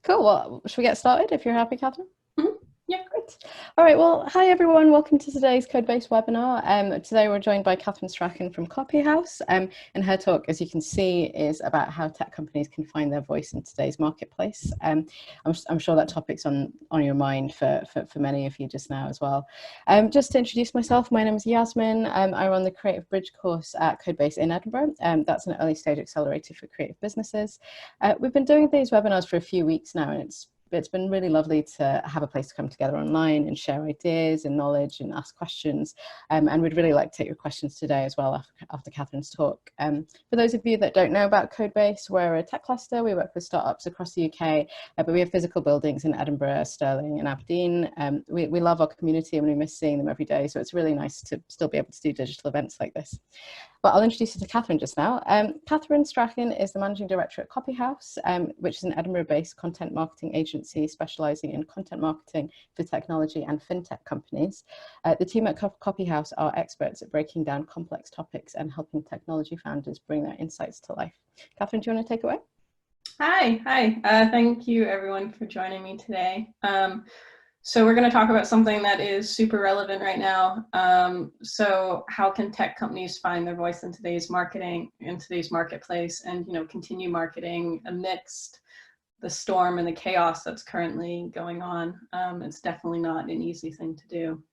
Cool. Well, should we get started if you're happy, Kathryn? Mhm. Yeah. Great. All right. Well, hi everyone. Welcome to today's CodeBase webinar. Today we're joined by Kathryn Strachan from Copyhouse, and her talk, as you can see, is about how tech companies can find their voice in today's marketplace. I'm sure that topic's on your mind for many of you just now as well. Just to introduce myself, my name is Yasmin. I run the Creative Bridge course at CodeBase in Edinburgh. That's an early stage accelerator for creative businesses. We've been doing these webinars for a few weeks now, and it's been really lovely to have a place to come together online and share ideas and knowledge and ask questions. And we'd really like to take your questions today as well after Kathryn's talk. For those of you that don't know about CodeBase, we're a tech cluster. We work with startups across the UK, but we have physical buildings in Edinburgh, Stirling and Aberdeen. We love our community and we miss seeing them every day. So it's really nice to still be able to do digital events like this. But I'll introduce you to Kathryn just now. Kathryn Strachan is the Managing Director at Copyhouse, which is an Edinburgh-based content marketing agency specialising in content marketing for technology and fintech companies. The team at Copyhouse are experts at breaking down complex topics and helping technology founders bring their insights to life. Kathryn, do you want to take it away? Hi. Thank you everyone for joining me today. So we're going to talk about something that is super relevant right now. So how can tech companies find their voice in today's marketing, in today's marketplace, and continue marketing amidst the storm and the chaos that's currently going on? It's definitely not an easy thing to do.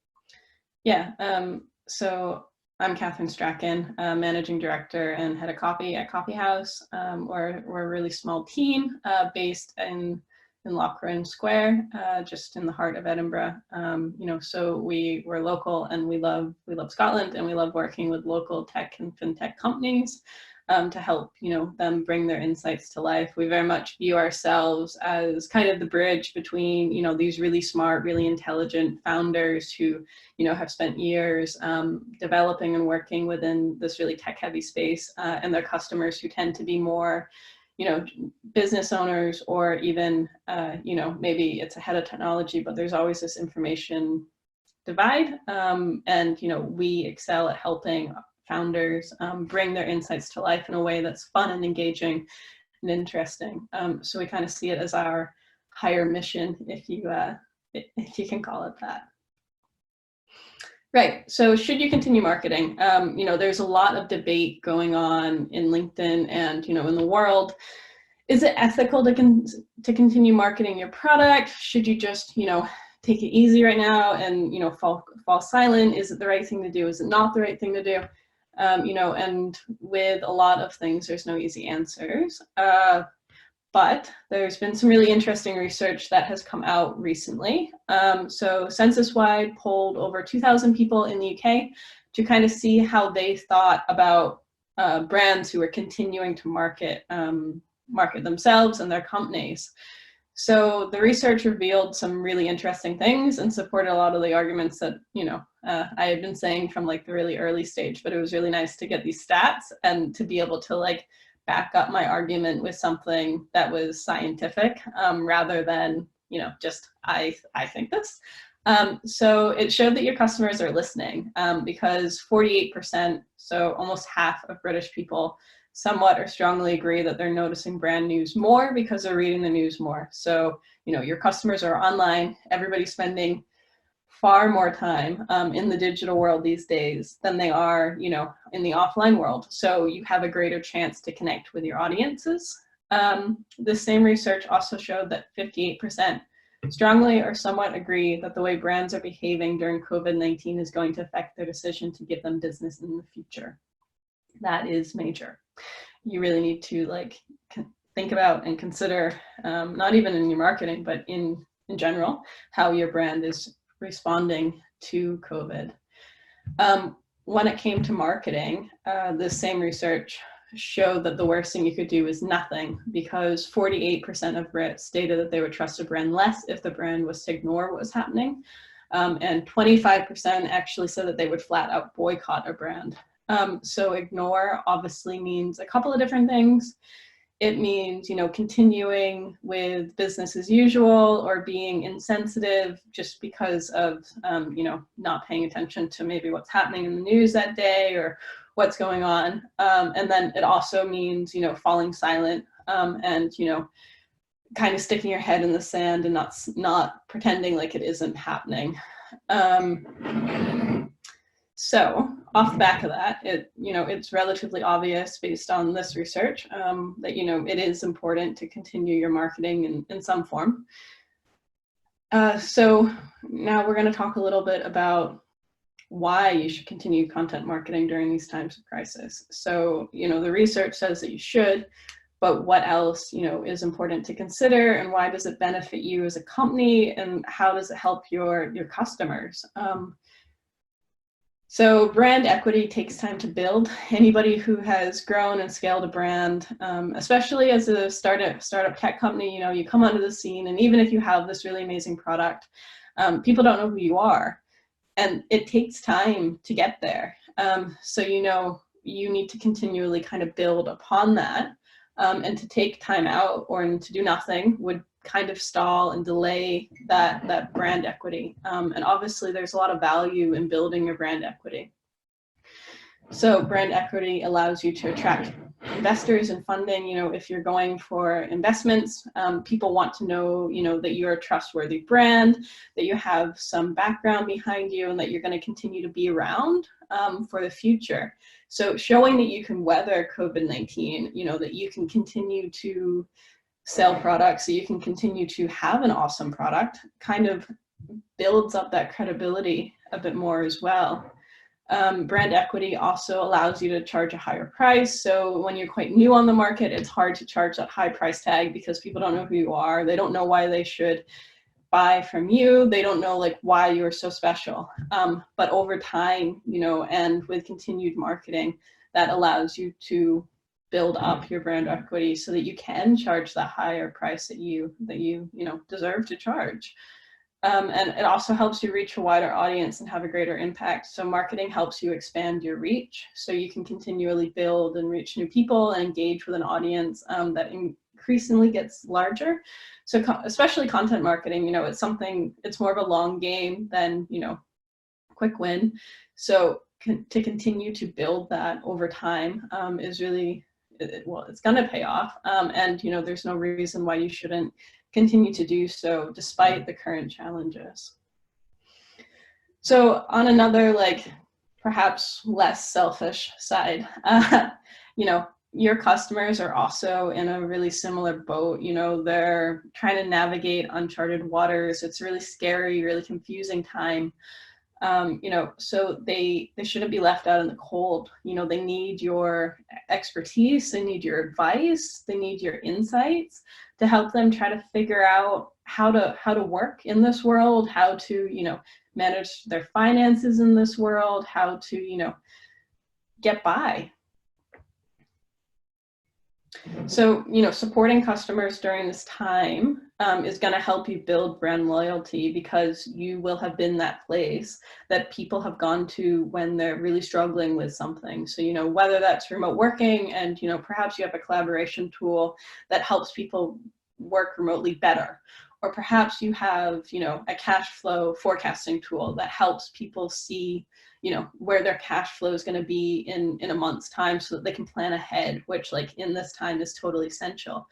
So I'm Kathryn Strachan, Managing Director and Head of Copy at Copyhouse. We're a really small team based in Lochran Square, just in the heart of Edinburgh. So we're local and we love Scotland, and we love working with local tech and fintech companies to help them bring their insights to life. We very much view ourselves as kind of the bridge between these really smart, really intelligent founders who have spent years developing and working within this really tech-heavy space, and their customers who tend to be more business owners, or even, maybe it's ahead of technology, but there's always this information divide. And we excel at helping founders bring their insights to life in a way that's fun and engaging and interesting. So we kind of see it as our higher mission, if you can call it that. Right. So should you continue marketing? There's a lot of debate going on in LinkedIn and, in the world. Is it ethical to continue marketing your product? Should you just, take it easy right now and, fall silent? Is it the right thing to do? Is it not the right thing to do? And with a lot of things, there's no easy answers. But there's been some really interesting research that has come out recently. So Census-wide polled over 2,000 people in the UK to kind of see how they thought about brands who are continuing to market themselves and their companies. So the research revealed some really interesting things and supported a lot of the arguments that I had been saying from like the really early stage. But it was really nice to get these stats and to be able to back up my argument with something that was scientific, rather than just I think this. So it showed that your customers are listening, because 48%, so almost half of British people, somewhat or strongly agree that they're noticing brand news more because they're reading the news more. So your customers are online. Everybody's spending far more time in the digital world these days than they are, in the offline world. So you have a greater chance to connect with your audiences. The same research also showed that 58% strongly or somewhat agree that the way brands are behaving during COVID-19 is going to affect their decision to give them business in the future. That is major. You really need to think about and consider, not even in your marketing, but in general, how your brand is responding to COVID. When it came to marketing, the same research showed that the worst thing you could do is nothing, because 48% of Brits stated that they would trust a brand less if the brand was to ignore what was happening. And 25% actually said that they would flat out boycott a brand. So ignore obviously means a couple of different things. It means, continuing with business as usual, or being insensitive just because of, not paying attention to maybe what's happening in the news that day or what's going on. And then it also means, falling silent, and, kind of sticking your head in the sand and not pretending like it isn't happening. So off the back of that, it's relatively obvious based on this research that it is important to continue your marketing in some form. So now we're going to talk a little bit about why you should continue content marketing during these times of crisis. So the research says that you should, but what else is important to consider, and why does it benefit you as a company, and how does it help your customers? So brand equity takes time to build. Anybody who has grown and scaled a brand, especially as a startup tech company, you come onto the scene, and even if you have this really amazing product, people don't know who you are, and it takes time to get there. So you need to continually kind of build upon that, and to take time out or to do nothing would kind of stall and delay that brand equity. And obviously there's a lot of value in building your brand equity. So brand equity allows you to attract investors and funding. If you're going for investments, people want to know, that you're a trustworthy brand, that you have some background behind you, and that you're going to continue to be around for the future. So showing that you can weather COVID-19, that you can continue to sell products, so you can continue to have an awesome product, kind of builds up that credibility a bit more as well. Brand equity also allows you to charge a higher price. So when you're quite new on the market, it's hard to charge that high price tag because people don't know who you are. They don't know why they should buy from you. They don't know why you're so special. But over time, and with continued marketing, that allows you to build up your brand equity so that you can charge that higher price that you deserve to charge. And it also helps you reach a wider audience and have a greater impact. So marketing helps you expand your reach, so you can continually build and reach new people and engage with an audience that increasingly gets larger. So especially content marketing, it's more of a long game than, quick win. So to continue to build that over time is really, it's going to pay off. And, there's no reason why you shouldn't continue to do so despite the current challenges. So on another, perhaps less selfish side, your customers are also in a really similar boat. They're trying to navigate uncharted waters. It's a really scary, really confusing time. So they shouldn't be left out in the cold. They need your expertise, they need your advice, they need your insights to help them try to figure out how to work in this world, how to, manage their finances in this world, how to, get by. So, supporting customers during this time is going to help you build brand loyalty, because you will have been that place that people have gone to when they're really struggling with something. So, whether that's remote working and, perhaps you have a collaboration tool that helps people work remotely better, or perhaps you have, a cash flow forecasting tool that helps people see, where their cash flow is going to be in a month's time so that they can plan ahead, which in this time is totally essential.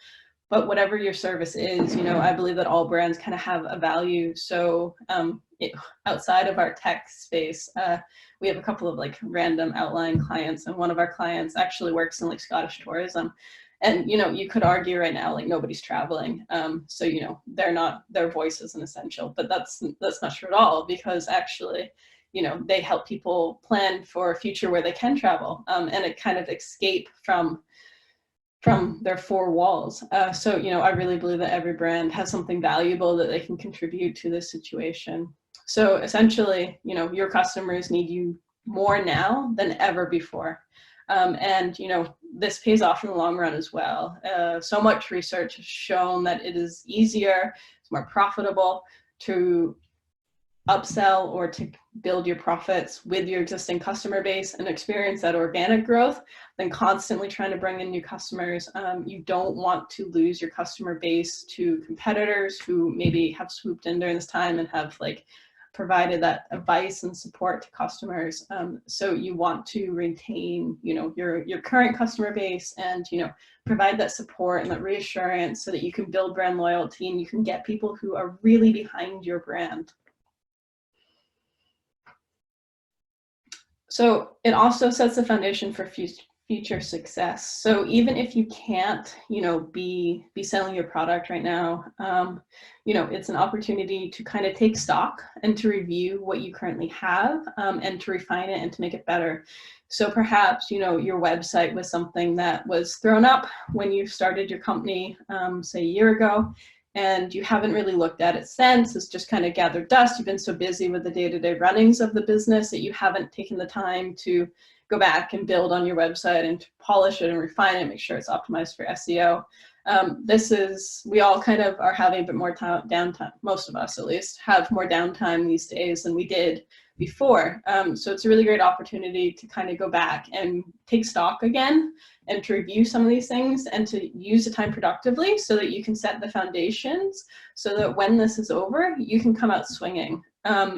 But whatever your service is, I believe that all brands kind of have a value. So outside of our tech space, we have a couple of random outlying clients, and one of our clients actually works in Scottish tourism. And, you could argue right now, nobody's traveling. So, their voice isn't essential, but that's not true at all, because actually, they help people plan for a future where they can travel, and it kind of escape from their four walls. So, I really believe that every brand has something valuable that they can contribute to this situation. So essentially, your customers need you more now than ever before. And, this pays off in the long run as well. So much research has shown that it is easier, it's more profitable to upsell or to build your profits with your existing customer base and experience that organic growth than constantly trying to bring in new customers. You don't want to lose your customer base to competitors who maybe have swooped in during this time and have provided that advice and support to customers. So you want to retain, your current customer base and, provide that support and that reassurance so that you can build brand loyalty and you can get people who are really behind your brand. So it also sets the foundation for future success. So even if you can't, be selling your product right now, it's an opportunity to kind of take stock and to review what you currently have and to refine it and to make it better. So perhaps, your website was something that was thrown up when you started your company, say a year ago, and you haven't really looked at it since. It's just kind of gathered dust. You've been so busy with the day-to-day runnings of the business that you haven't taken the time to go back and build on your website and to polish it and refine it, make sure it's optimized for SEO. We all kind of are having a bit more downtime, most of us at least, have more downtime these days than we did before. So it's a really great opportunity to kind of go back and take stock again and to review some of these things and to use the time productively so that you can set the foundations so that when this is over, you can come out swinging.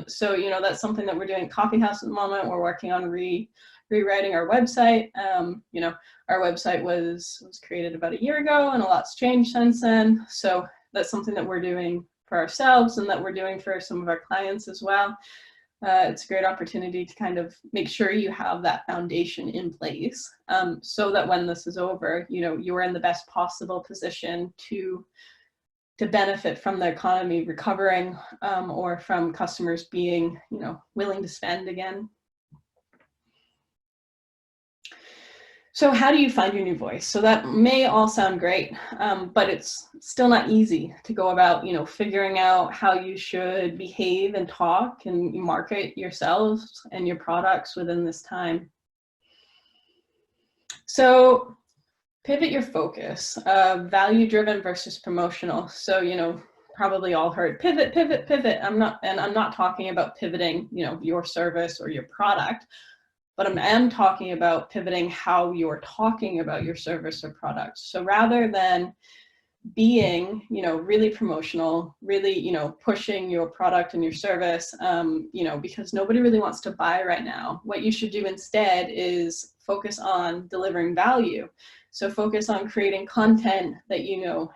So, that's something that we're doing at Coffee House at the moment. We're working on rewriting our website. Our website was created about a year ago and a lot's changed since then. So that's something that we're doing for ourselves and that we're doing for some of our clients as well. It's a great opportunity to kind of make sure you have that foundation in place so that when this is over, you're in the best possible position to benefit from the economy recovering or from customers being, willing to spend again. So how do you find your new voice? So that may all sound great, but it's still not easy to go about, figuring out how you should behave and talk and market yourselves and your products within this time. So pivot your focus, value-driven versus promotional. So, probably all heard pivot, pivot, pivot. I'm not talking about pivoting, your service or your product. But I am talking about pivoting how you're talking about your service or product. So rather than being, really promotional, really, pushing your product and your service, because nobody really wants to buy right now, what you should do instead is focus on delivering value. So focus on creating content that,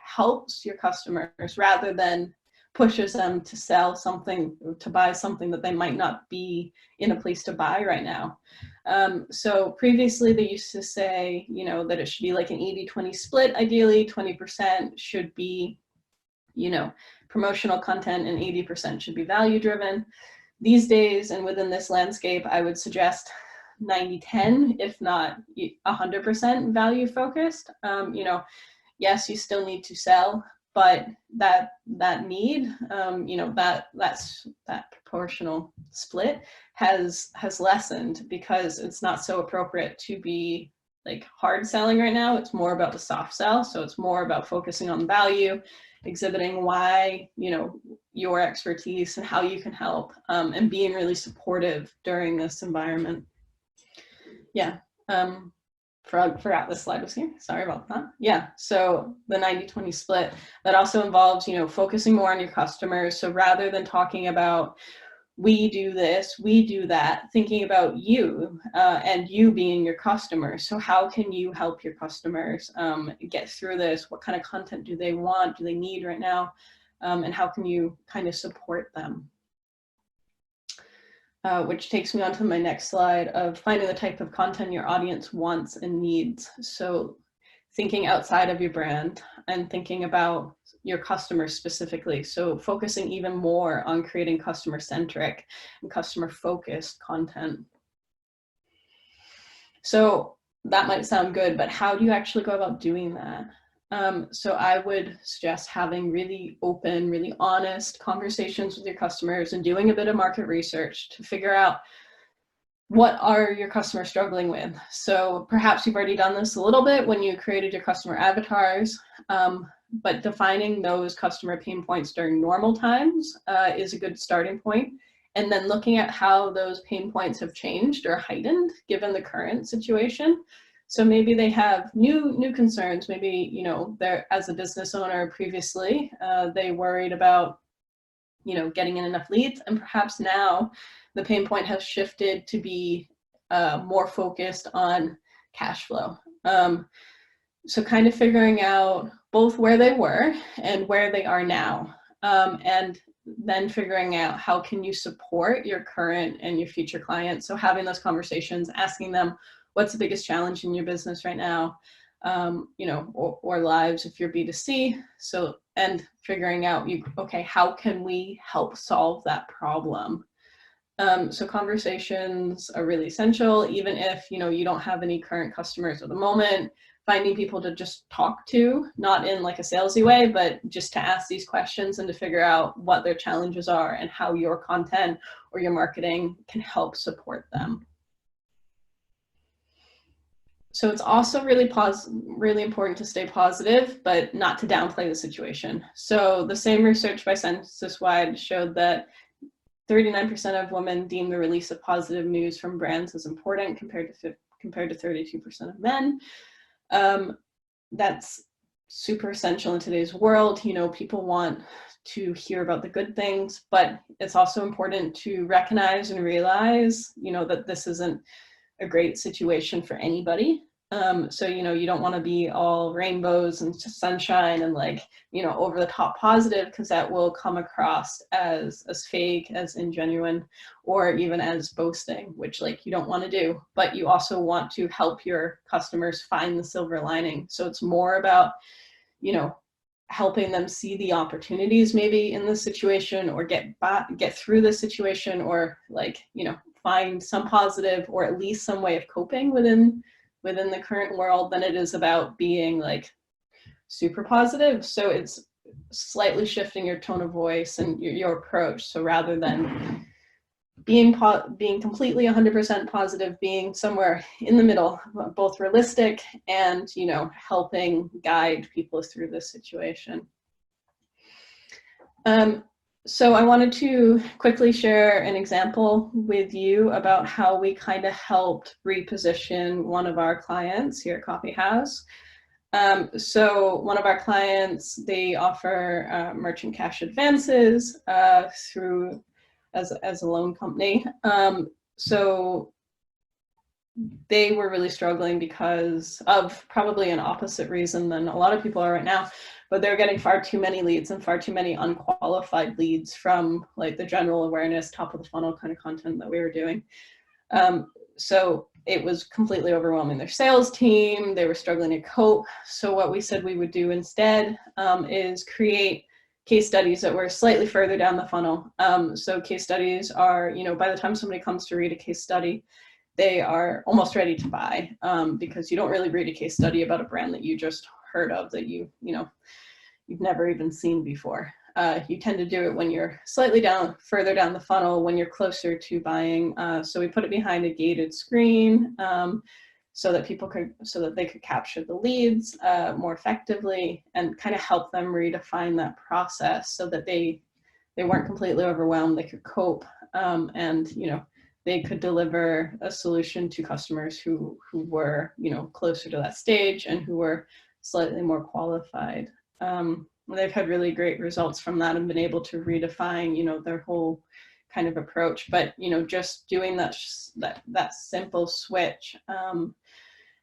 helps your customers rather than pushes them to sell something, to buy something that they might not be in a place to buy right now. So previously they used to say, that it should be like an 80-20 split. Ideally, 20% should be, promotional content and 80% should be value driven. These days and within this landscape, I would suggest 90-10, if not 100% value focused. Yes, you still need to sell, but that need, that proportional split has lessened because it's not so appropriate to be like hard selling right now. It's more about the soft sell. So it's more about focusing on value, exhibiting why, your expertise and how you can help, and being really supportive during this environment. Yeah. Forgot this slide was here. Sorry about that. Yeah, so the 90-20 split, that also involves, focusing more on your customers. So rather than talking about, we do this, we do that, thinking about you and you being your customer. So how can you help your customers get through this? What kind of content do they want? Do they need right now? And how can you kind of support them? Which takes me on to my next slide of finding the type of content your audience wants and needs. So thinking outside of your brand and thinking about your customers specifically. So focusing even more on creating customer-centric and customer-focused content. So that might sound good, but how do you actually go about doing that? So I would suggest having really open, really honest conversations with your customers and doing a bit of market research to figure out what are your customers struggling with. So perhaps you've already done this a little bit when you created your customer avatars, but defining those customer pain points during normal times is a good starting point. And then looking at how those pain points have changed or heightened given the current situation. So maybe they have new concerns. Maybe, they're, as a business owner previously, they worried about, getting in enough leads. And perhaps now the pain point has shifted to be more focused on cash flow. So kind of figuring out both where they were and where they are now. And then figuring out how can you support your current and your future clients. So having those conversations, asking them, what's the biggest challenge in your business right now? Or lives if you're B2C. So, and figuring out, okay, how can we help solve that problem? So conversations are really essential, even if, you don't have any current customers at the moment. Finding people to just talk to, not in like a salesy way, but just to ask these questions and to figure out what their challenges are and how your content or your marketing can help support them. So it's also really important to stay positive, but not to downplay the situation. So the same research by Censuswide showed that 39% of women deem the release of positive news from brands as important compared to 32% of men. That's super essential in today's world. People want to hear about the good things, but it's also important to recognize and realize, that this isn't a great situation for anybody. So, you don't want to be all rainbows and sunshine and over the top positive, because that will come across as fake, as ingenuine, or even as boasting, which you don't want to do. But you also want to help your customers find the silver lining. So it's more about, helping them see the opportunities maybe in this situation, or get through this situation, or find some positive or at least some way of coping within the current world, than it is about being super positive. So it's slightly shifting your tone of voice and your approach. So rather than being completely 100% positive, being somewhere in the middle, both realistic and, helping guide people through this situation. So I wanted to quickly share an example with you about how we kind of helped reposition one of our clients here at Coffee House. So one of our clients, they offer merchant cash advances through as a loan company. So they were really struggling because of probably an opposite reason than a lot of people are right now, but they're getting far too many leads and far too many unqualified leads from the general awareness, top of the funnel kind of content that we were doing. So it was completely overwhelming their sales team. They were struggling to cope. So what we said we would do instead is create case studies that were slightly further down the funnel. So case studies are, by the time somebody comes to read a case study, they are almost ready to buy, because you don't really read a case study about a brand that you just heard of, that you've never even seen before. You tend to do it when you're slightly further down the funnel, when you're closer to buying. So we put it behind a gated screen so that they could capture the leads more effectively, and kind of help them redefine that process so that they weren't completely overwhelmed. They could cope, and they could deliver a solution to customers who were closer to that stage and who were slightly more qualified. They've had really great results from that and been able to redefine their whole kind of approach. But just doing that simple switch,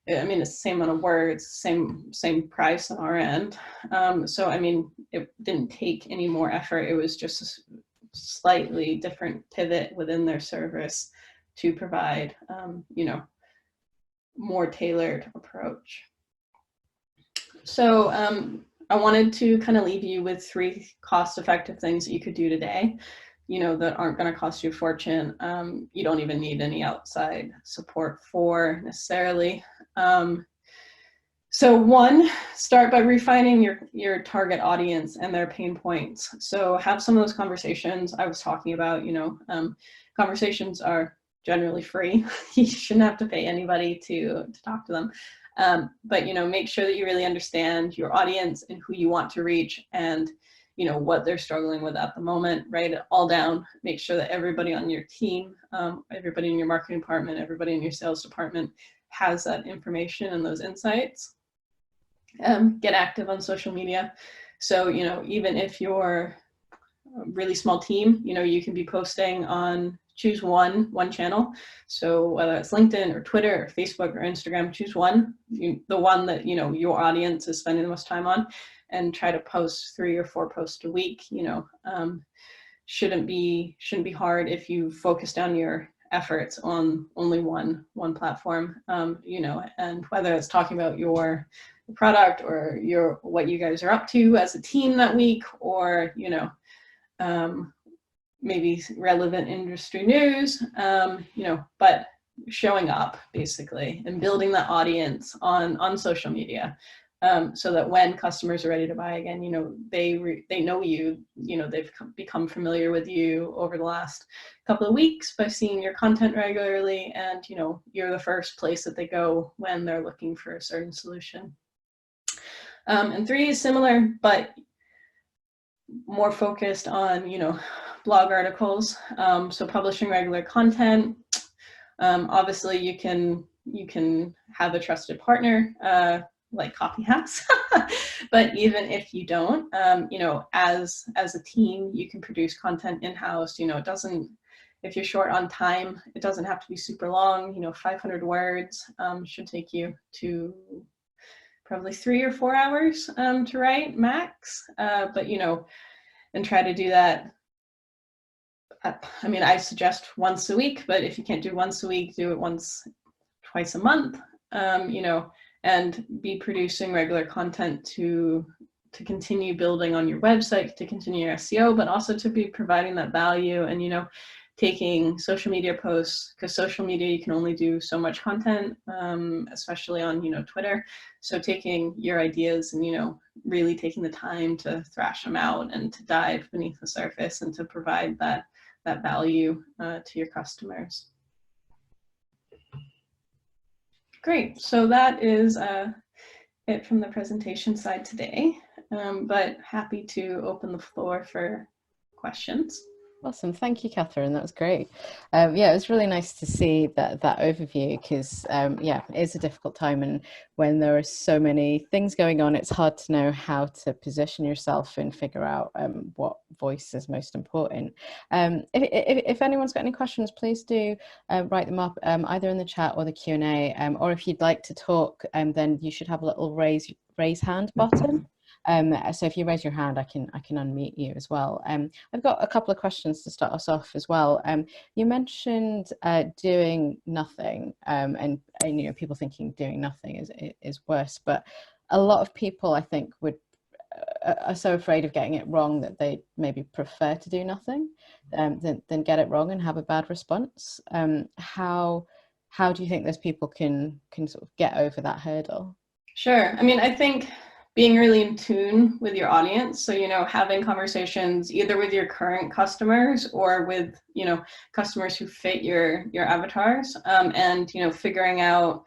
it's the same amount of words, same price on our end. So it didn't take any more effort. It was just a slightly different pivot within their service to provide more tailored approach. So I wanted to kind of leave you with 3 cost-effective things that you could do today, that aren't going to cost you a fortune. You don't even need any outside support for necessarily. So 1, start by refining your target audience and their pain points. So have some of those conversations I was talking about. Conversations are generally free. You shouldn't have to pay anybody to talk to them. But make sure that you really understand your audience and who you want to reach, and what they're struggling with at the moment. Write it all down. Make sure that everybody on your team, everybody in your marketing department, everybody in your sales department has that information and those insights. Get active on social media. So even if you're really small team, you can be posting on, choose one channel. So whether it's LinkedIn or Twitter or Facebook or Instagram, choose one, the one that, your audience is spending the most time on, and try to post 3 or 4 posts a week. Shouldn't be hard if you focus down your efforts on only one platform, and whether it's talking about your product or what you guys are up to as a team that week, or maybe relevant industry news, but showing up basically and building that audience on social media, so that when customers are ready to buy again, they know you, they've become familiar with you over the last couple of weeks by seeing your content regularly, and you're the first place that they go when they're looking for a certain solution. And 3 is similar, but more focused on, blog articles. So publishing regular content. Obviously you can have a trusted partner, like Copyhouse, but even if you don't, as a team, you can produce content in-house. It doesn't, if you're short on time, it doesn't have to be super long. 500 words should take you to probably 3 or 4 hours to write max, but and try to do that. I suggest once a week, but if you can't do once a week, do it twice a month, and be producing regular content to continue building on your website, to continue your SEO, but also to be providing that value, and taking social media posts, because social media, you can only do so much content, especially on Twitter. So taking your ideas and really taking the time to thrash them out and to dive beneath the surface and to provide that value to your customers. Great, so that is it from the presentation side today, but happy to open the floor for questions. Awesome. Thank you, Kathryn. That was great. Yeah, it was really nice to see that overview, because yeah, it is a difficult time, and when there are so many things going on, it's hard to know how to position yourself and figure out what voice is most important. If anyone's got any questions, please do write them up either in the chat or the Q&A, or if you'd like to talk, then you should have a little raise hand button. So if you raise your hand, I can unmute you as well. I've got a couple of questions to start us off as well. You mentioned doing nothing, and people thinking doing nothing is worse, but a lot of people, I think, are so afraid of getting it wrong that they maybe prefer to do nothing than get it wrong and have a bad response. How do you think those people can sort of get over that hurdle? Sure. I think being really in tune with your audience. So, having conversations either with your current customers or with, customers who fit your avatars, and, figuring out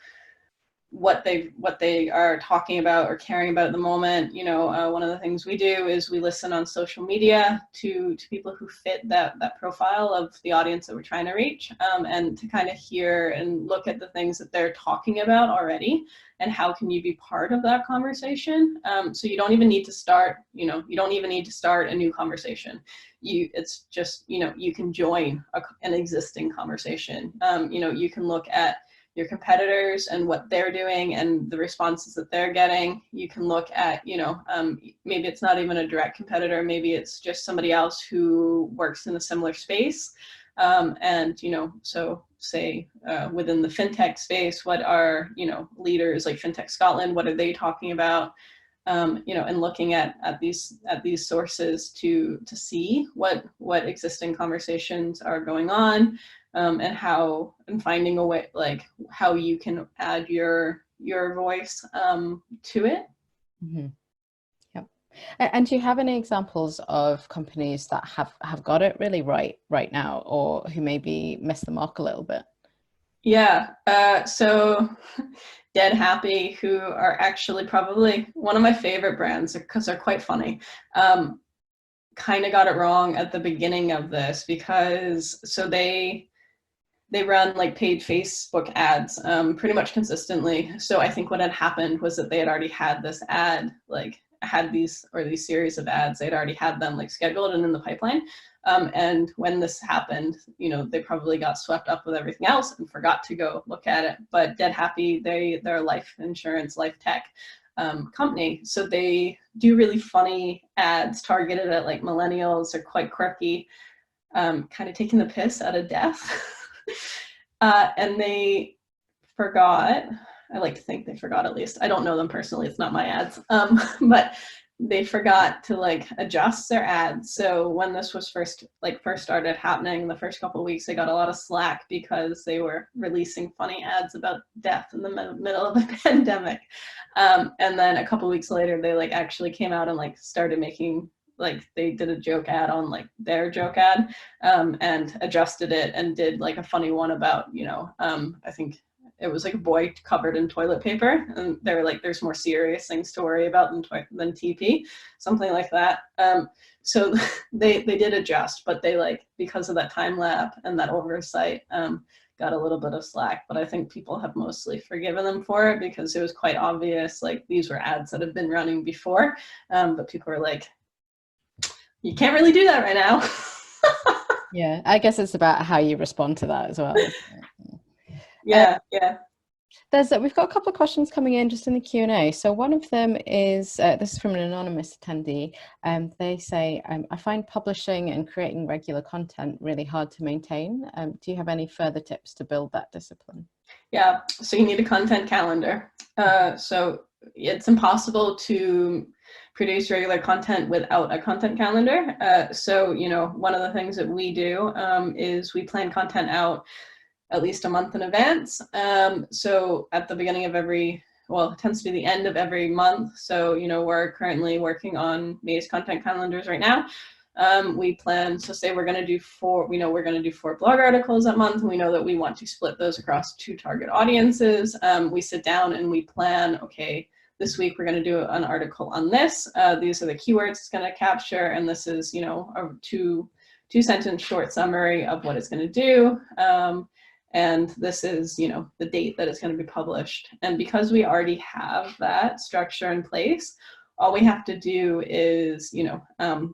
what they are talking about or caring about at the moment. One of the things we do is we listen on social media to people who fit that profile of the audience that we're trying to reach, and to kind of hear and look at the things that they're talking about already, and how can you be part of that conversation. So you don't even need to start, you don't even need to start a new conversation. It's just, you can join an existing conversation. You can look at your competitors and what they're doing and the responses that they're getting. You can look at, maybe it's not even a direct competitor, maybe it's just somebody else who works in a similar space. And, so say within the fintech space, what are, leaders like Fintech Scotland, what are they talking about? And looking at these sources to see what existing conversations are going on, and finding a way, like how you can add your voice to it. Mm-hmm. Yep. And do you have any examples of companies that have got it really right now, or who maybe missed the mark a little bit? Yeah. So Dead Happy, who are actually probably one of my favorite brands because they're quite funny, kind of got it wrong at the beginning of this, because so they run like paid Facebook ads pretty much consistently. So I think what had happened was that they had already had this ad like had these series of ads. They'd already had them like scheduled and in the pipeline. And when this happened, you know, they probably got swept up with everything else and forgot to go look at it. But Dead Happy, they're a life insurance, life tech company. So they do really funny ads targeted at like millennials. They're quite quirky, kind of taking the piss out of death. And they forgot, I like to think they forgot at least. I don't know them personally, it's not my ads. But they forgot to like adjust their ads. So when this was first started happening, the first couple of weeks, they got a lot of slack because they were releasing funny ads about death in the middle of the pandemic. And then a couple of weeks later, they like actually came out and like started making, like they did a joke ad on like their joke ad, and adjusted it and did like a funny one about, you know, I think it was like a boy covered in toilet paper, and they were like, there's more serious things to worry about than TP, something like that. So they did adjust, but they like, because of that time lap and that oversight, got a little bit of slack. But I think people have mostly forgiven them for it because it was quite obvious, like these were ads that had been running before, but people were like, you can't really do that right now. Yeah, I guess it's about how you respond to that as well. Yeah. We've got a couple of questions coming in just in the Q&A. So one of them is, this is from an anonymous attendee. They say, I find publishing and creating regular content really hard to maintain. Do you have any further tips to build that discipline? Yeah, so you need a content calendar. So it's impossible to produce regular content without a content calendar. So, you know, one of the things that we do is we plan content out at least a month in advance. So at the beginning of it tends to be the end of every month. So, you know, we're currently working on May's content calendars right now. We plan, so say we're going to do 4 blog articles that month, and we know that we want to split those across 2 target audiences. We sit down and we plan, okay, this week we're going to do an article on this. These are the keywords it's going to capture, and this is, you know, a 2-sentence short summary of what it's going to do. And this is, you know, the date that it's going to be published. And because we already have that structure in place, all we have to do is, you know,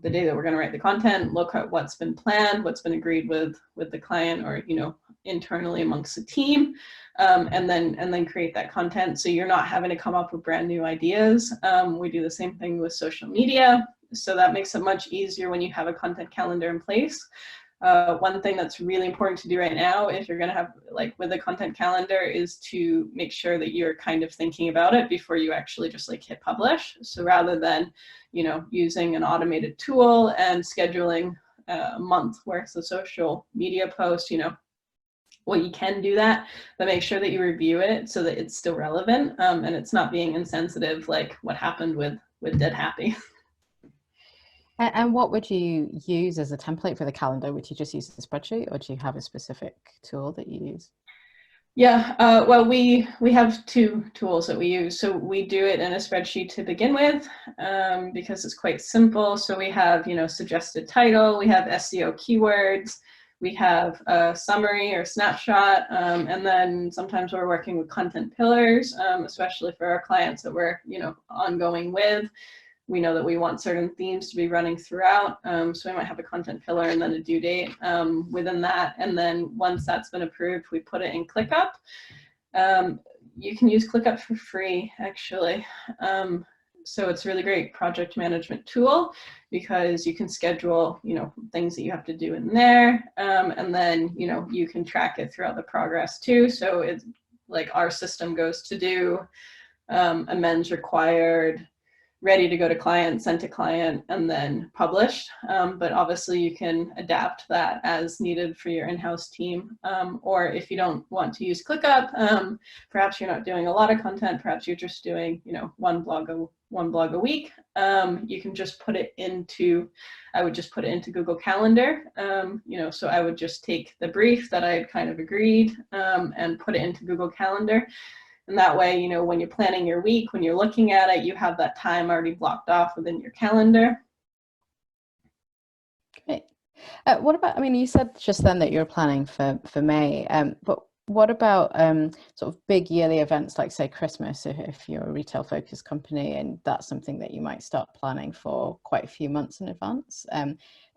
the day that we're going to write the content, look at what's been planned, what's been agreed with the client, or, you know, internally amongst the team, and then create that content. So you're not having to come up with brand new ideas. We do the same thing with social media. So that makes it much easier when you have a content calendar in place. One thing that's really important to do right now, if you're going to have, like with a content calendar, is to make sure that you're kind of thinking about it before you actually just like hit publish. So rather than, you know, using an automated tool and scheduling a month worth of social media posts, you know, well, you can do that, but make sure that you review it so that it's still relevant, and it's not being insensitive like what happened with Dead Happy. And what would you use as a template for the calendar? Would you just use the spreadsheet, or do you have a specific tool that you use? Yeah, well, we have 2 tools that we use. So we do it in a spreadsheet to begin with, because it's quite simple. So we have, you know, suggested title, we have SEO keywords, we have a summary or snapshot, and then sometimes we're working with content pillars, especially for our clients that we're, you know, ongoing with. We know that we want certain themes to be running throughout, so we might have a content pillar and then a due date within that. And then once that's been approved, we put it in ClickUp. You can use ClickUp for free, actually. So it's a really great project management tool because you can schedule, you know, things that you have to do in there, and then, you know, you can track it throughout the progress too. So it's like our system goes to do amends required, ready to go to client, sent to client, and then published. But obviously you can adapt that as needed for your in-house team. Or if you don't want to use ClickUp, perhaps you're not doing a lot of content, perhaps you're just doing, you know, one blog a week. You can just put it into, I would just put it into Google Calendar. You know, so I would just take the brief that I had kind of agreed, and put it into Google Calendar. And that way, you know, when you're planning your week, when you're looking at it, you have that time already blocked off within your calendar. Great. What about, I mean, you said just then that you're planning for May, but what about sort of big yearly events like, say, Christmas, if you're a retail focused company and that's something that you might start planning for quite a few months in advance?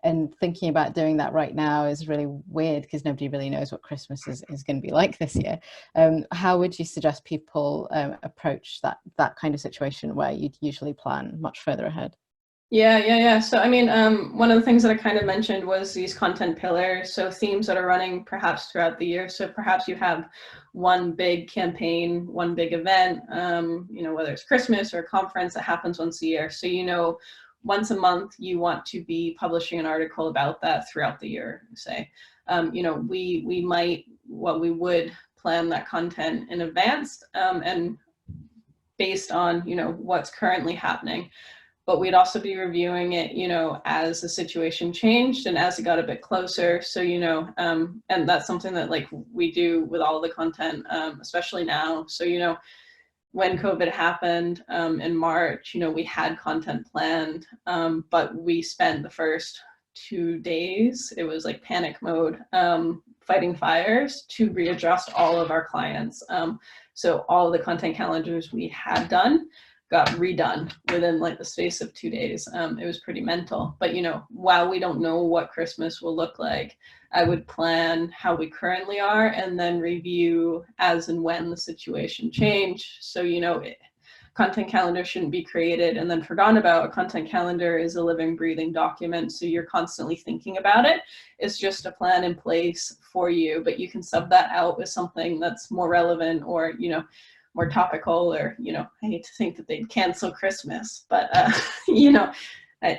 And thinking about doing that right now is really weird because nobody really knows what Christmas is going to be like this year. How would you suggest people approach that kind of situation where you'd usually plan much further ahead? Yeah. So, I mean, one of the things that I kind of mentioned was these content pillars. So themes that are running perhaps throughout the year. So perhaps you have one big campaign, one big event, whether it's Christmas or a conference that happens once a year. So, once a month, you want to be publishing an article about that throughout the year, say. We would plan that content in advance and based on, what's currently happening. But we'd also be reviewing it, as the situation changed and as it got a bit closer. So, and that's something that like we do with all the content, especially now. So, when COVID happened in March, we had content planned, but we spent the first 2 days, it was like panic mode, fighting fires to readjust all of our clients. So all of the content calendars we had done got redone within like the space of 2 days. It was pretty mental, but while we don't know what Christmas will look like, I would plan how we currently are and then review as and when the situation change. So, content calendar shouldn't be created and then forgotten about. A content calendar is a living, breathing document. So you're constantly thinking about it. It's just a plan in place for you, but you can sub that out with something that's more relevant or, more topical, or, I hate to think that they'd cancel Christmas, but,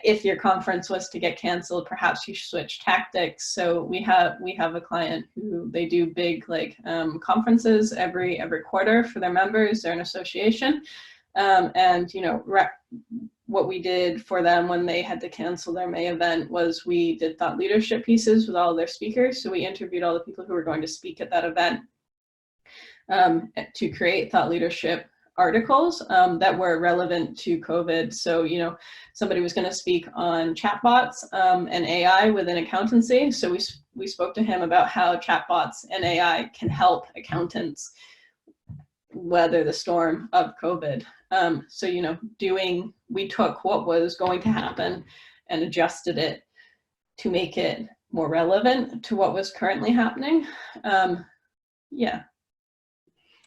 if your conference was to get canceled, perhaps you switch tactics. So we have a client who they do big like conferences every quarter for their members. They're an association, and what we did for them when they had to cancel their May event was we did thought leadership pieces with all of their speakers. So we interviewed all the people who were going to speak at that event to create thought leadership articles that were relevant to COVID. So, somebody was going to speak on chatbots and AI within accountancy. So we spoke to him about how chatbots and AI can help accountants weather the storm of COVID. We took what was going to happen and adjusted it to make it more relevant to what was currently happening. Yeah.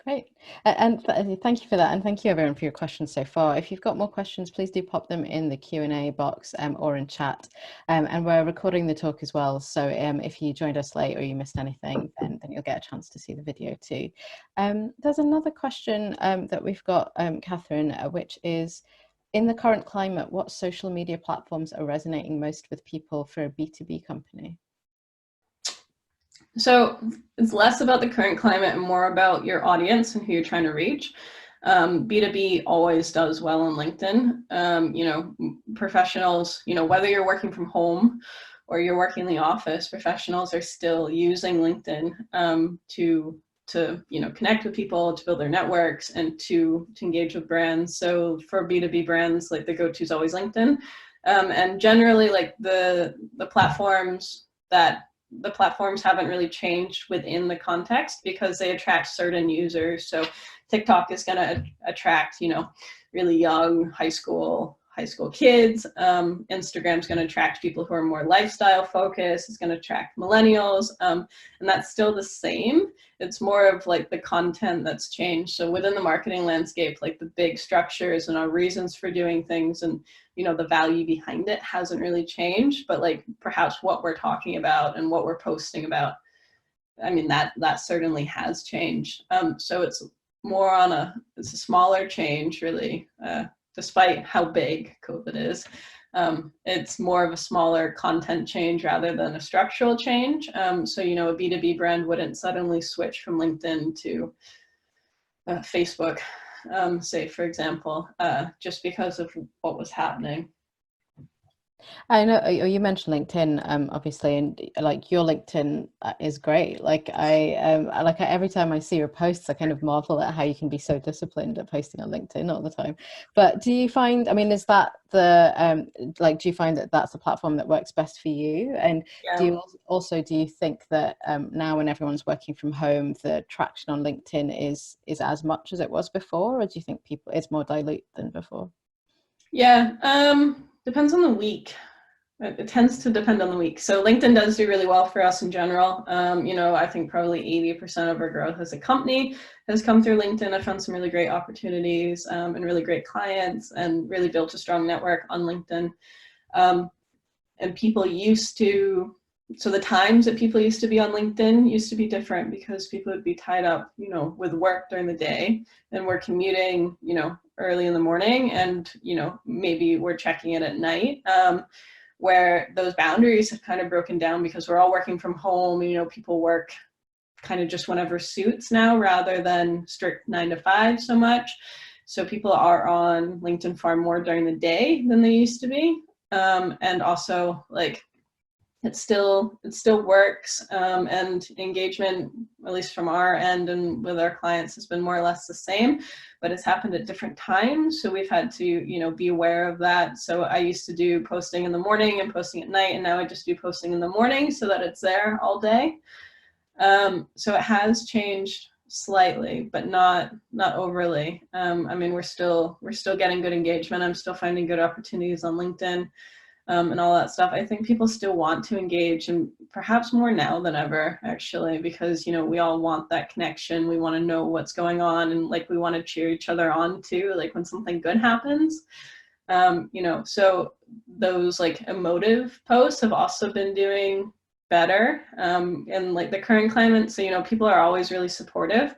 Great. And thank you for that. And thank you everyone for your questions so far. If you've got more questions, please do pop them in the Q&A box or in chat. And we're recording the talk as well. So if you joined us late or you missed anything, then you'll get a chance to see the video too. There's another question that we've got, Kathryn, which is, in the current climate, what social media platforms are resonating most with people for a B2B company? So it's less about the current climate and more about your audience and who you're trying to reach. B2B always does well on LinkedIn. Professionals, whether you're working from home or you're working in the office, professionals are still using LinkedIn to connect with people, to build their networks, and to engage with brands. So for B2B brands, like the go-to is always LinkedIn. And generally, like the platforms haven't really changed within the context because they attract certain users. So TikTok is going to attract, really young high school kids. Instagram's going to attract people who are more lifestyle focused. It's going to attract millennials. And that's still the same. It's more of like the content that's changed. So within the marketing landscape, like the big structures and our reasons for doing things and, the value behind it hasn't really changed, but like perhaps what we're talking about and what we're posting about, I mean, that certainly has changed. So it's more it's a smaller change really, despite how big COVID is. It's more of a smaller content change rather than a structural change. So, a B2B brand wouldn't suddenly switch from LinkedIn to Facebook, say, for example, just because of what was happening. I know you mentioned LinkedIn, obviously, and like your LinkedIn is great. Every time I see your posts, I kind of marvel at how you can be so disciplined at posting on LinkedIn all the time. But do you find, I mean, is that the do you find that that's the platform that works best for you? And do Yeah. you also do you think that now when everyone's working from home, the traction on LinkedIn is as much as it was before, or do you think people it's more dilute than before? Yeah, depends on the week. It tends to depend on the week. So LinkedIn does do really well for us in general. I think probably 80% of our growth as a company has come through LinkedIn. I found some really great opportunities and really great clients and really built a strong network on LinkedIn. And people used to, so the times that people used to be on LinkedIn used to be different because people would be tied up, with work during the day and we're commuting, early in the morning and, maybe we're checking it at night. Where those boundaries have kind of broken down because we're all working from home. People work kind of just whenever suits now rather than strict 9 to 5 so much. So people are on LinkedIn far more during the day than they used to be. And also like it still works, and engagement, at least from our end and with our clients, has been more or less the same, but it's happened at different times. So we've had to be aware of that. So I used to do posting in the morning and posting at night, and now I just do posting in the morning so that it's there all day. So it has changed slightly, but not overly. I mean, we're still getting good engagement. I'm still finding good opportunities on LinkedIn. And all that stuff. I think people still want to engage, and perhaps more now than ever, actually, because we all want that connection. We want to know what's going on, and like we want to cheer each other on too, like when something good happens. So those like emotive posts have also been doing better in like the current climate. So people are always really supportive,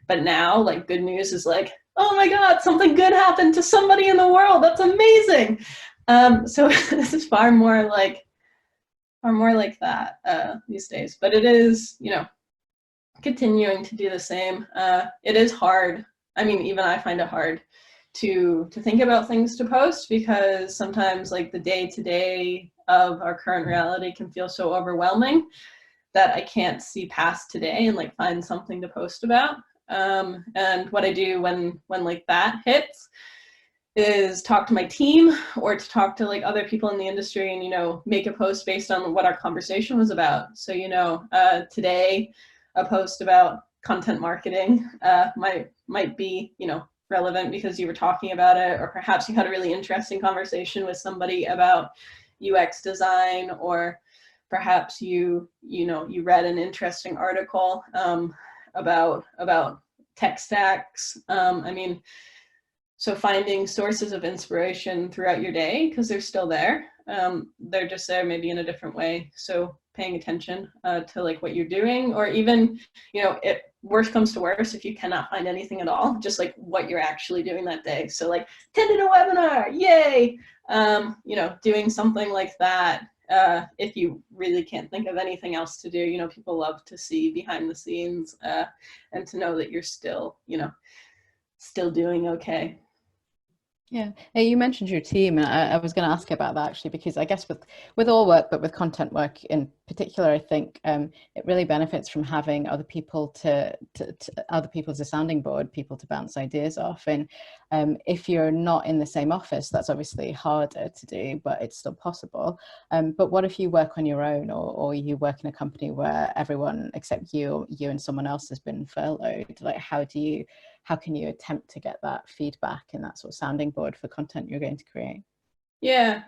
but now like good news is like, oh my God, something good happened to somebody in the world. That's amazing. So this is far more like that these days. But it is, continuing to do the same. It is hard. I mean, even I find it hard to think about things to post because sometimes like the day-to-day of our current reality can feel so overwhelming that I can't see past today and like find something to post about. And what I do when like that hits is talk to my team or to talk to like other people in the industry and make a post based on what our conversation was about. So today a post about content marketing might be relevant because you were talking about it, or perhaps you had a really interesting conversation with somebody about UX design, or perhaps you read an interesting article about tech stacks. So finding sources of inspiration throughout your day, because they're still there. They're just there maybe in a different way. So paying attention to like what you're doing, or even, it worst comes to worst, if you cannot find anything at all, just like what you're actually doing that day. So like attended a webinar, yay! Doing something like that. If you really can't think of anything else to do, people love to see behind the scenes and to know that you're still, still doing okay. Yeah, hey, you mentioned your team, and I was going to ask about that actually, because I guess with all work, but with content work in particular, I think it really benefits from having other people to other people as a sounding board, people to bounce ideas off. And if you're not in the same office, that's obviously harder to do, but it's still possible. But what if you work on your own, or you work in a company where everyone except you and someone else has been furloughed? Like, how can you attempt to get that feedback and that sort of sounding board for content you're going to create? Yeah.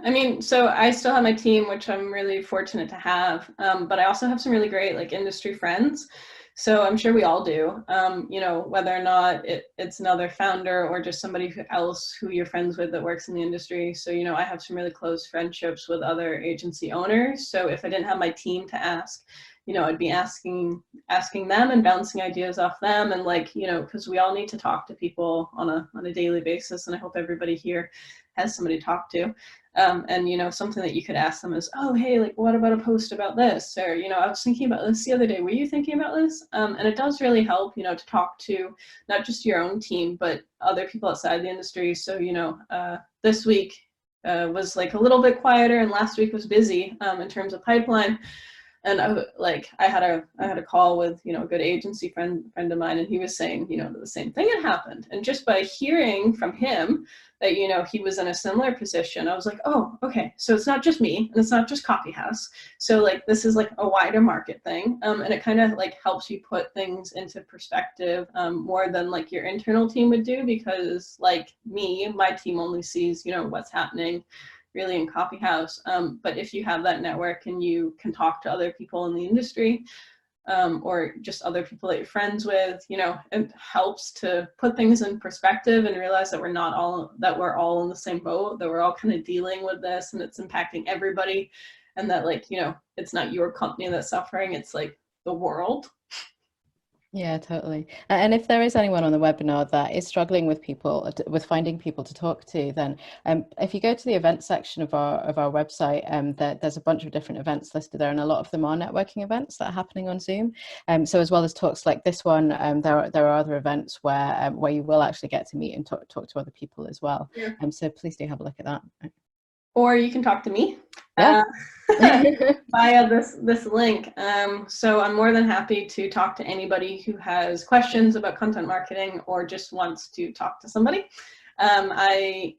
I mean, so I still have my team, which I'm really fortunate to have, but I also have some really great like industry friends. So I'm sure we all do, whether or not it's another founder or just somebody else who you're friends with that works in the industry. So, I have some really close friendships with other agency owners. So if I didn't have my team to ask, I'd be asking them and bouncing ideas off them. And like, because we all need to talk to people on a daily basis. And I hope everybody here has somebody to talk to. And something that you could ask them is, oh, hey, like, what about a post about this? Or, I was thinking about this the other day. Were you thinking about this? And it does really help, to talk to not just your own team, but other people outside the industry. So, this week, was like a little bit quieter, and last week was busy in terms of pipeline. And I had a call with, you know, a good agency friend of mine, and he was saying, you know, the same thing had happened. And just by hearing from him that, you know, he was in a similar position, I was like, oh, okay, so it's not just me, and it's not just Coffee House. So like this is like a wider market thing, and it kind of like helps you put things into perspective more than like your internal team would do, because like me, my team only sees, you know, what's happening really in Coffee House. But if you have that network and you can talk to other people in the industry, or just other people that you're friends with, you know, it helps to put things in perspective and realize that we're all in the same boat, that we're all kind of dealing with this, and it's impacting everybody, and that, like, you know, it's not your company that's suffering, it's like the world. Yeah, totally. And if there is anyone on the webinar that is struggling with with finding people to talk to, then if you go to the events section of our website, there's a bunch of different events listed there, and a lot of them are networking events that are happening on Zoom. So as well as talks like this one, there are other events where you will actually get to meet and talk to other people as well. Yeah. So please do have a look at that. Or you can talk to me. Yeah. Via this link. So I'm more than happy to talk to anybody who has questions about content marketing or just wants to talk to somebody. I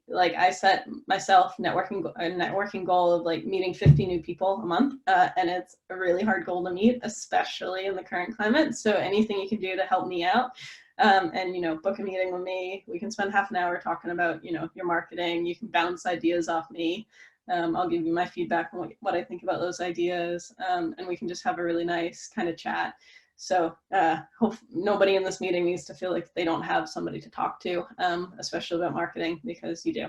set myself a networking goal of like meeting 50 new people a month, and it's a really hard goal to meet, especially in the current climate. So anything you can do to help me out, and, you know, book a meeting with me. We can spend half an hour talking about, you know, your marketing. You can bounce ideas off me. I'll give you my feedback on what I think about those ideas, and we can just have a really nice kind of chat. So hope nobody in this meeting needs to feel like they don't have somebody to talk to, especially about marketing, because you do.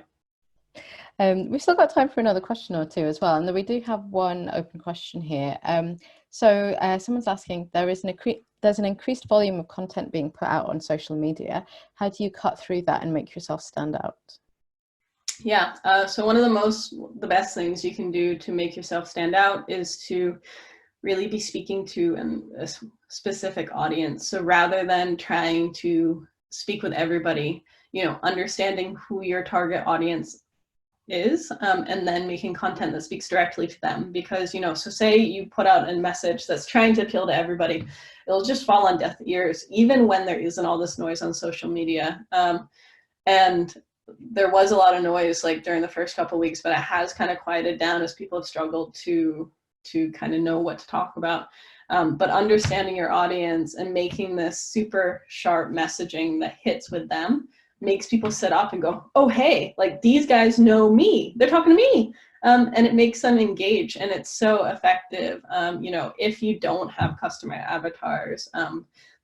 We've still got time for another question or two as well, and we do have one open question here. So someone's asking, there's an increased volume of content being put out on social media. How do you cut through that and make yourself stand out? Yeah, so one of the best things you can do to make yourself stand out is to really be speaking to a specific audience. So rather than trying to speak with everybody, you know, understanding who your target audience is, and then making content that speaks directly to them. Because, you know, so say you put out a message that's trying to appeal to everybody, it'll just fall on deaf ears, even when there isn't all this noise on social media. And there was a lot of noise like during the first couple of weeks, but it has kind of quieted down as people have struggled to kind of know what to talk about. But understanding your audience and making this super sharp messaging that hits with them makes people sit up and go, oh, hey, like these guys know me. They're talking to me. And it makes them engage, and it's so effective. You know, if you don't have customer avatars,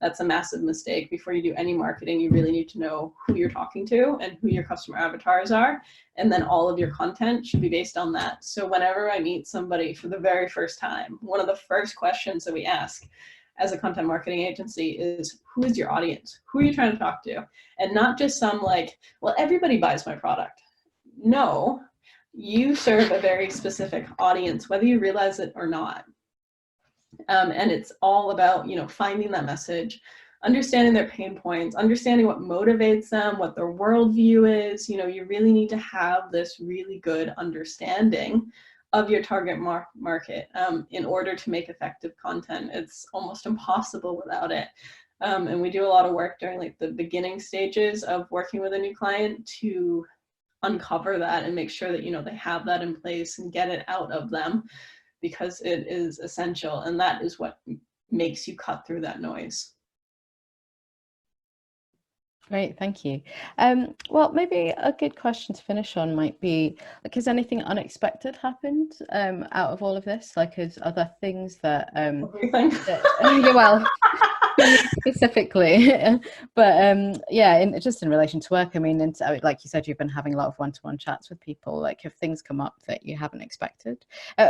that's a massive mistake. Before you do any marketing, you really need to know who you're talking to and who your customer avatars are. And then all of your content should be based on that. So whenever I meet somebody for the very first time, one of the first questions that we ask as a content marketing agency is, who is your audience? Who are you trying to talk to? And not just some like, well, everybody buys my product. No, you serve a very specific audience, whether you realize it or not. And it's all about, you know, finding that message, understanding their pain points, understanding what motivates them, what their worldview is. You know, you really need to have this really good understanding of your target market in order to make effective content. It's almost impossible without it. And we do a lot of work during like the beginning stages of working with a new client to uncover that and make sure that, you know, they have that in place and get it out of them, because it is essential, and that is what makes you cut through that noise. Great, thank you. Well, maybe a good question to finish on might be, like, has anything unexpected happened out of all of this? Like, are there things that, yeah, well, specifically, but yeah, just in relation to work, I mean, and like you said, you've been having a lot of one-to-one chats with people. Like, have things come up that you haven't expected?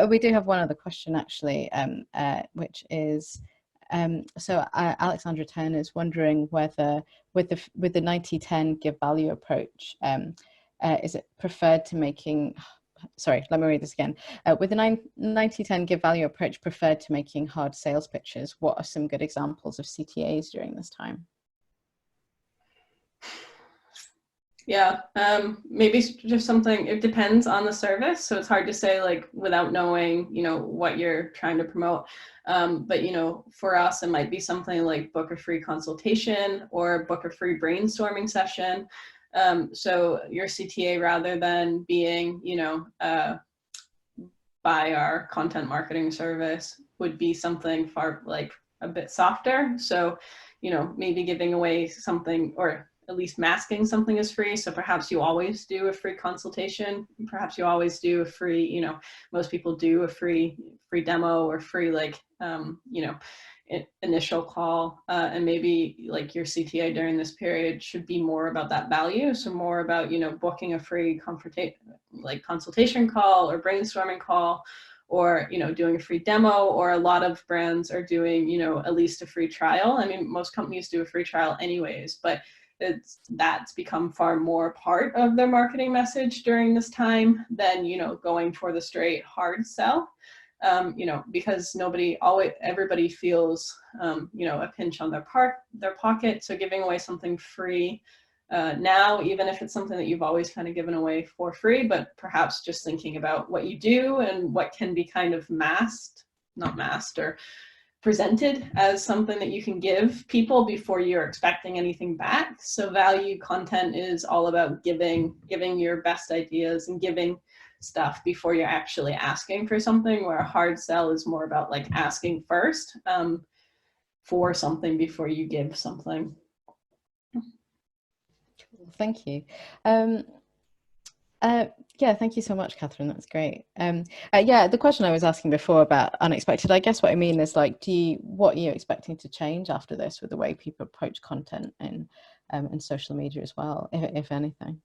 We do have one other question actually, which is, so Alexandra 10 is wondering whether with the 90-10 give value approach, is it preferred to making, sorry, let me read this again. With the 90-10 give value approach preferred to making hard sales pitches, what are some good examples of CTAs during this time? Yeah, maybe just something, it depends on the service. So it's hard to say like without knowing, what you're trying to promote. But, for us, it might be something like book a free consultation or book a free brainstorming session. So your CTA, rather than being, by our content marketing service, would be something far like a bit softer. So, maybe giving away something, or at least masking something as free. So perhaps you always do a free consultation. Perhaps you always do a free, most people do a free demo or free initial call, and maybe like your CTA during this period should be more about that value. So more about, booking a free consultation call or brainstorming call, or, doing a free demo, or a lot of brands are doing, at least a free trial. I mean, most companies do a free trial anyways, but that's become far more part of their marketing message during this time than, going for the straight hard sell. Because everybody feels, a pinch on their pocket. So giving away something free now, even if it's something that you've always kind of given away for free, but perhaps just thinking about what you do and what can be kind of not masked, or presented as something that you can give people before you're expecting anything back. So value content is all about giving your best ideas and giving stuff before you're actually asking for something, where a hard sell is more about like asking first for something before you give something. Thank you. Yeah, thank you so much, Kathryn. That's great. Yeah, the question I was asking before about unexpected, I guess what I mean is like, what are you expecting to change after this with the way people approach content in social media as well, if anything?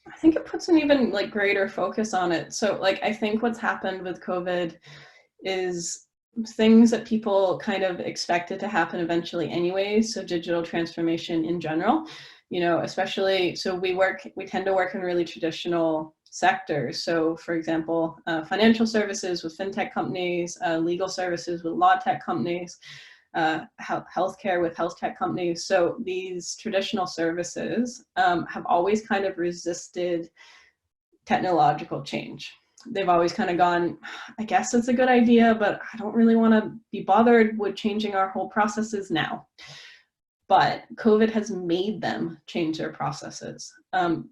I think it puts an even like greater focus on it. So like, I think what's happened with COVID is things that people kind of expected to happen eventually anyways. So digital transformation in general, especially, so we tend to work in really traditional sectors. So for example, financial services with fintech companies, legal services with law tech companies, healthcare with health tech companies. So these traditional services have always kind of resisted technological change. They've always kind of gone, I guess it's a good idea, but I don't really want to be bothered with changing our whole processes now. But COVID has made them change their processes.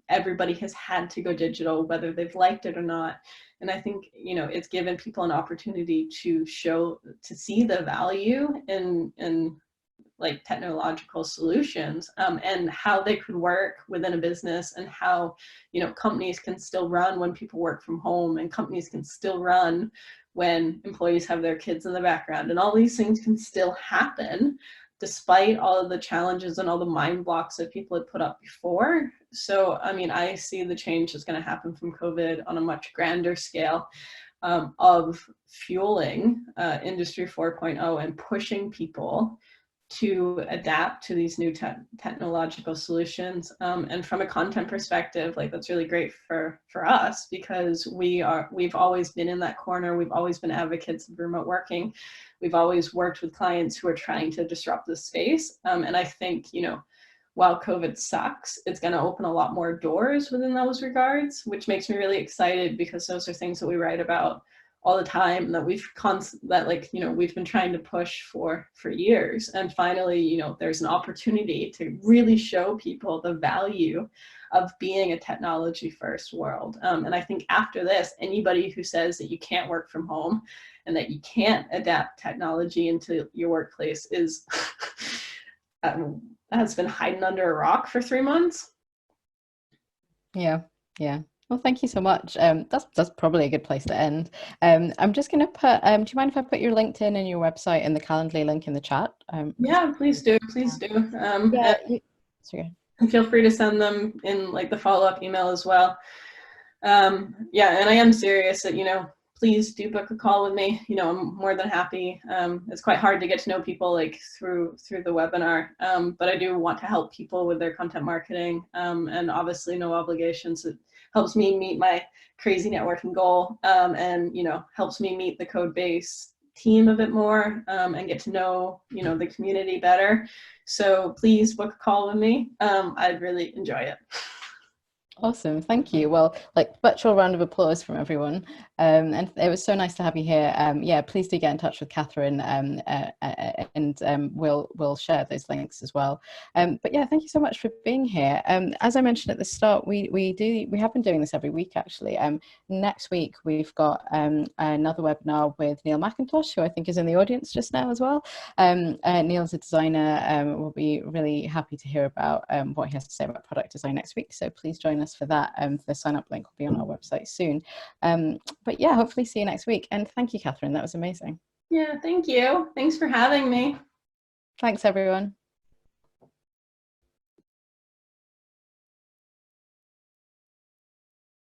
Everybody has had to go digital, whether they've liked it or not. And I think, it's given people an opportunity to see the value in like technological solutions, and how they could work within a business, and how, companies can still run when people work from home, and companies can still run when employees have their kids in the background, and all these things can still happen despite all of the challenges and all the mind blocks that people had put up before. So, I mean, I see the change that's going to happen from COVID on a much grander scale, of fueling Industry 4.0 and pushing people to adapt to these new technological solutions. And from a content perspective, like that's really great for us, because we've always been in that corner. We've always been advocates of remote working. We've always worked with clients who are trying to disrupt the space. And I think, while COVID sucks, it's going to open a lot more doors within those regards, which makes me really excited, because those are things that we write about all the time, that we've been trying to push for years. And finally, there's an opportunity to really show people the value of being a technology first world. And I think after this, anybody who says that you can't work from home and that you can't adapt technology into your workplace is has been hiding under a rock for 3 months. Yeah. Well, thank you so much. That's probably a good place to end. I'm just going to put, do you mind if I put your LinkedIn and your website and the Calendly link in the chat? Yeah, please do. Yeah, sorry. And feel free to send them in like the follow-up email as well. Yeah, and I am serious that, please do book a call with me. I'm more than happy. It's quite hard to get to know people like through the webinar, but I do want to help people with their content marketing, and obviously no obligations. It helps me meet my crazy networking goal, and helps me meet the CodeBase team a bit more and get to know, the community better. So please book a call with me. I'd really enjoy it. Awesome, thank you. Well, like virtual round of applause from everyone. And it was so nice to have you here. Yeah, please do get in touch with Kathryn, and we'll share those links as well. But yeah, thank you so much for being here. As I mentioned at the start, we have been doing this every week actually. Next week we've got another webinar with Neil McIntosh, who I think is in the audience just now as well. Neil's a designer. We'll be really happy to hear about what he has to say about product design next week. So please join us for that. The sign up link will be on our website soon. But yeah, hopefully see you next week. And thank you, Kathryn. That was amazing. Yeah, thank you. Thanks for having me. Thanks, everyone.